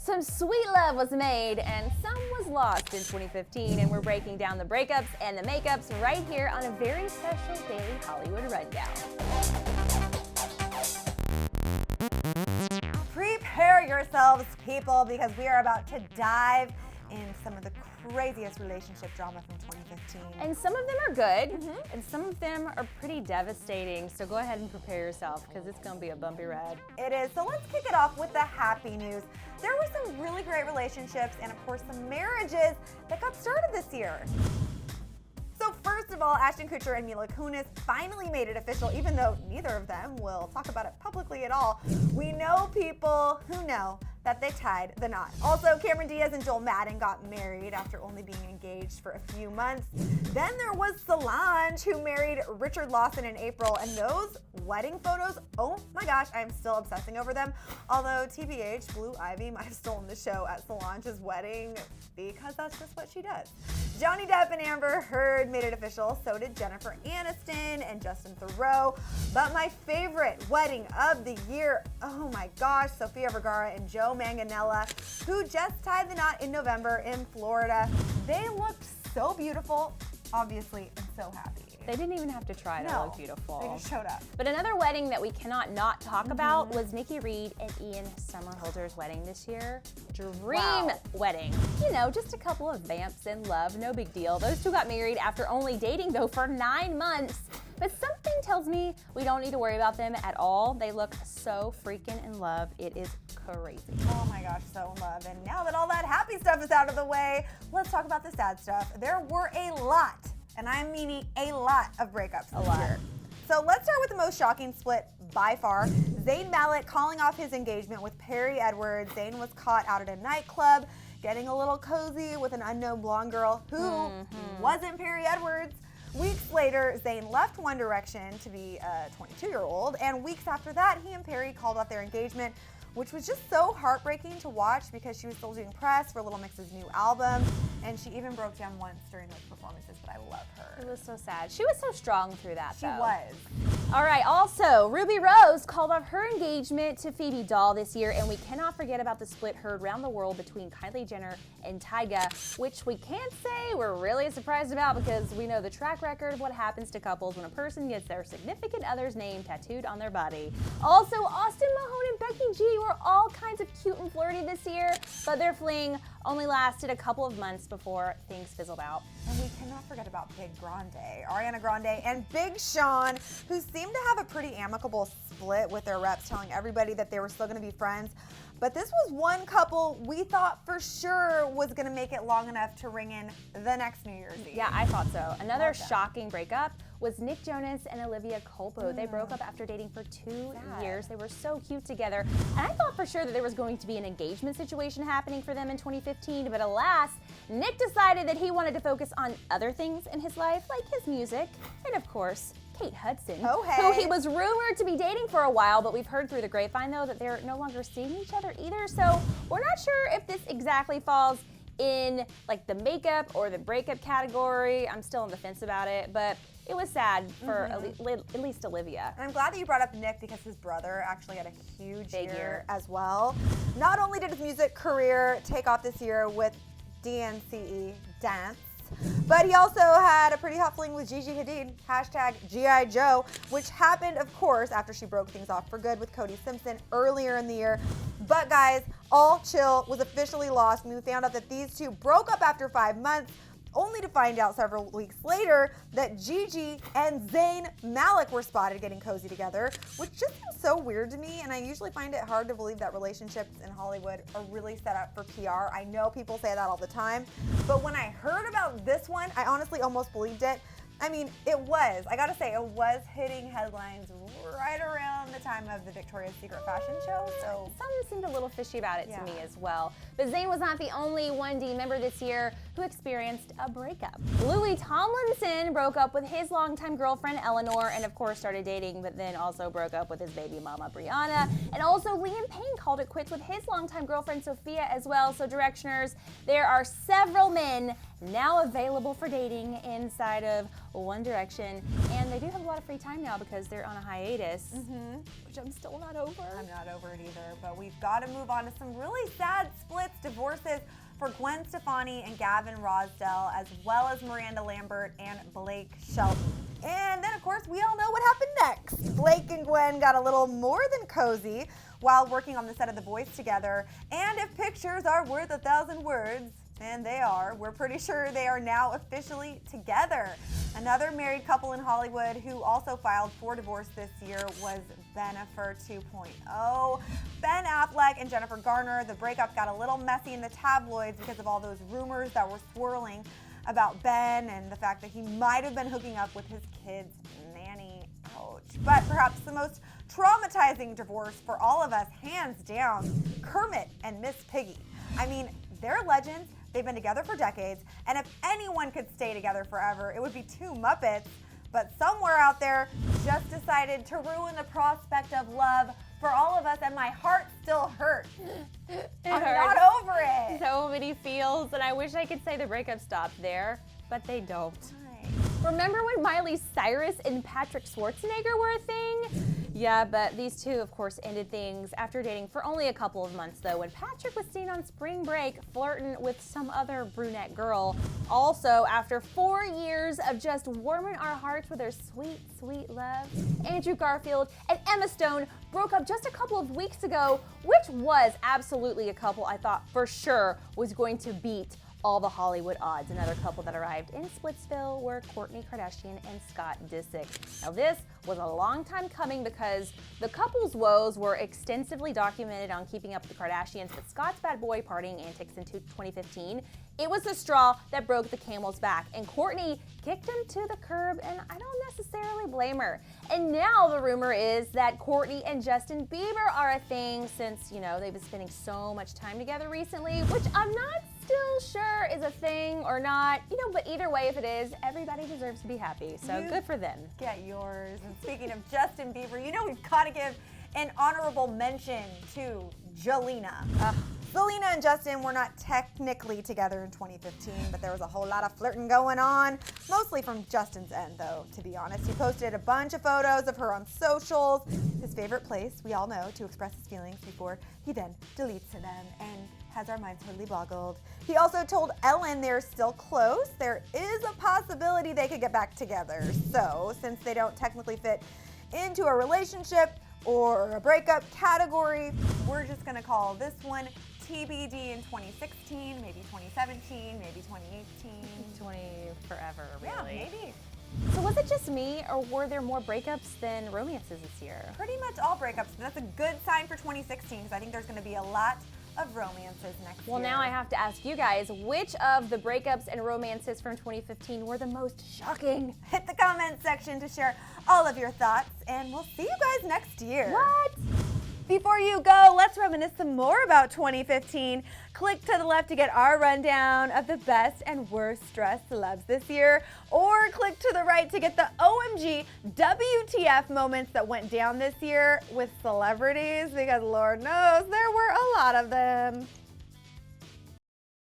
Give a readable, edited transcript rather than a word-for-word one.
Some sweet love was made and some was lost in 2015, and we're breaking down the breakups and the makeups right here on a very special Daily Hollywood Rundown. Prepare yourselves, people, because we are about to dive in some of the craziest relationship drama from 2015. And some of them are good, and some of them are pretty devastating, so go ahead and prepare yourself, because it's going to be a bumpy ride. It is. So let's kick it off with the happy news. There were some really great relationships and, of course, some marriages that got started this year. So first of all, Ashton Kutcher and Mila Kunis finally made it official, even though neither of them will talk about it publicly at all. We know people who know that they tied the knot. Also, Cameron Diaz and Joel Madden got married after only being engaged for a few months. Then there was Solange, who married Richard Lawson in April, and those wedding photos, oh my gosh, I'm still obsessing over them. Although TBH, Blue Ivy might have stolen the show at Solange's wedding because that's just what she does. Johnny Depp and Amber Heard made it official, so did Jennifer Aniston and Justin Theroux. But my favorite wedding of the year, oh my gosh, Sofia Vergara and Joe Manganiello, who just tied the knot in November in Florida. They looked so beautiful, obviously, and so happy. They didn't even have to try to look beautiful. They just showed up. But another wedding that we cannot not talk about was Nikki Reed and Ian Somerhalder's wedding this year. Dream wedding. You know, just a couple of vamps in love, no big deal. Those two got married after only dating, though, for 9 months. But something tells me we don't need to worry about them at all. They look so freaking in love. It is crazy. Oh my gosh, so in love. And now that all that happy stuff is out of the way, let's talk about the sad stuff. There were a lot, and I'm meaning a lot, of breakups this year. So let's start with the most shocking split by far. Zayn Malik calling off his engagement with Perrie Edwards. Zayn was caught out at a nightclub getting a little cozy with an unknown blonde girl who wasn't Perrie Edwards. Weeks later, Zayn left One Direction to be a 22-year-old, and weeks after that, he and Perrie called off their engagement, which was just so heartbreaking to watch because she was still doing press for Little Mix's new album, and she even broke down once during those performances, but I love her. It was so sad. She was so strong through that, though. She was. All right, also, Ruby Rose called off her engagement to Phoebe Dahl this year, and we cannot forget about the split heard around the world between Kylie Jenner and Tyga, which we can't say we're really surprised about because we know the track record of what happens to couples when a person gets their significant other's name tattooed on their body. Also, Austin Mahone and Becky G were all kinds of cute and flirty this year, but their fling only lasted a couple of months before things fizzled out. And we cannot forget about Big Grande, Ariana Grande, and Big Sean, who seemed to have a pretty amicable split with their reps telling everybody that they were still going to be friends. But this was one couple we thought for sure was going to make it long enough to ring in the next New Year's Eve. Yeah, I thought so. Another shocking breakup was Nick Jonas and Olivia Culpo. They broke up after dating for 2 years. They were so cute together. And I thought for sure that there was going to be an engagement situation happening for them in 2015, but alas, Nick decided that he wanted to focus on other things in his life, like his music, and of course, Kate Hudson, who he was rumored to be dating for a while, but we've heard through the grapevine, though, that they're no longer seeing each other either, so we're not sure if this exactly falls in like the makeup or the breakup category. I'm still on the fence about it, but it was sad for at least Olivia. And I'm glad that you brought up Nick because his brother actually had a huge year as well. Not only did his music career take off this year with DNCE, Dance, but he also had a pretty hot fling with Gigi Hadid, hashtag G.I. Joe, which happened, of course, after she broke things off for good with Cody Simpson earlier in the year. But guys, all chill was officially lost when we found out that these two broke up after 5 months, only to find out several weeks later that Gigi and Zayn Malik were spotted getting cozy together, which just seems so weird to me, and I usually find it hard to believe that relationships in Hollywood are really set up for PR. I know people say that all the time, but when I heard about this one, I honestly almost believed it. I mean, it was. I gotta say, it was hitting headlines right around the time of the Victoria's Secret fashion show, so Something seemed a little fishy about it to me as well. But Zayn was not the only 1D member this year who experienced a breakup. Louis Tomlinson broke up with his longtime girlfriend Eleanor and of course started dating, but then also broke up with his baby mama Brianna. And also Liam Payne called it quits with his longtime girlfriend Sophia as well. So Directioners, there are several men now available for dating inside of One Direction, and they do have a lot of free time now because they're on a hiatus, which I'm still not over. I'm not over it either, but we've got to move on to some really sad splits. divorces for Gwen Stefani and Gavin Rossdale, as well as Miranda Lambert and Blake Shelton. And then, of course, we all know what happened next. Blake and Gwen got a little more than cozy while working on the set of The Voice together. And if pictures are worth 1,000 words, and they are, we're pretty sure they are now officially together. Another married couple in Hollywood who also filed for divorce this year was Bennifer 2.0. Ben Affleck and Jennifer Garner. The breakup got a little messy in the tabloids because of all those rumors that were swirling about Ben and the fact that he might have been hooking up with his kid's nanny. Ouch. But perhaps the most traumatizing divorce for all of us, hands down, Kermit and Miss Piggy. I mean, they're legends. They've been together for decades, and if anyone could stay together forever, it would be two Muppets. But somewhere out there just decided to ruin the prospect of love for all of us, and my heart still hurts. I'm not over it. So many feels, and I wish I could say the breakup stopped there, but they don't. Remember when Miley Cyrus and Patrick Schwarzenegger were a thing? Yeah, but these two, of course, ended things after dating for only a couple of months, though, when Patrick was seen on spring break flirting with some other brunette girl. Also, after 4 years of just warming our hearts with their sweet, sweet love, Andrew Garfield and Emma Stone broke up just a couple of weeks ago, which was absolutely a couple I thought for sure was going to beat all the Hollywood odds. Another couple that arrived in Splitsville were Kourtney Kardashian and Scott Disick. Now this was a long time coming because the couple's woes were extensively documented on Keeping Up with the Kardashians, but Scott's bad boy partying antics in 2015, it was the straw that broke the camel's back, and Kourtney kicked him to the curb, and I don't necessarily blame her. And now the rumor is that Kourtney and Justin Bieber are a thing since, you know, they've been spending so much time together recently, which I'm not still sure is a thing or not, you know, but either way, if it is, everybody deserves to be happy, so good for them. Get yours. And speaking of Justin Bieber, you know we've got to give an honorable mention to Jelena. Selena and Justin were not technically together in 2015, but there was a whole lot of flirting going on, mostly from Justin's end, though, to be honest. He posted a bunch of photos of her on socials, his favorite place, we all know, to express his feelings before he then deletes them and has our minds totally boggled. He also told Ellen they're still close. There is a possibility they could get back together. So, since they don't technically fit into a relationship or a breakup category, we're just gonna call this one TBD in 2016, maybe 2017, maybe 2018. 20 forever, really. Yeah, maybe. So was it just me, or were there more breakups than romances this year? Pretty much all breakups, but that's a good sign for 2016 because I think there's gonna be a lot of romances next year. Well, now I have to ask you guys, which of the breakups and romances from 2015 were the most shocking? Hit the comment section to share all of your thoughts, and we'll see you guys next year. What? Before you go, let's reminisce some more about 2015. Click to the left to get our rundown of the best and worst dressed celebs this year, or click to the right to get the OMG WTF moments that went down this year with celebrities, because Lord knows there were a lot of them.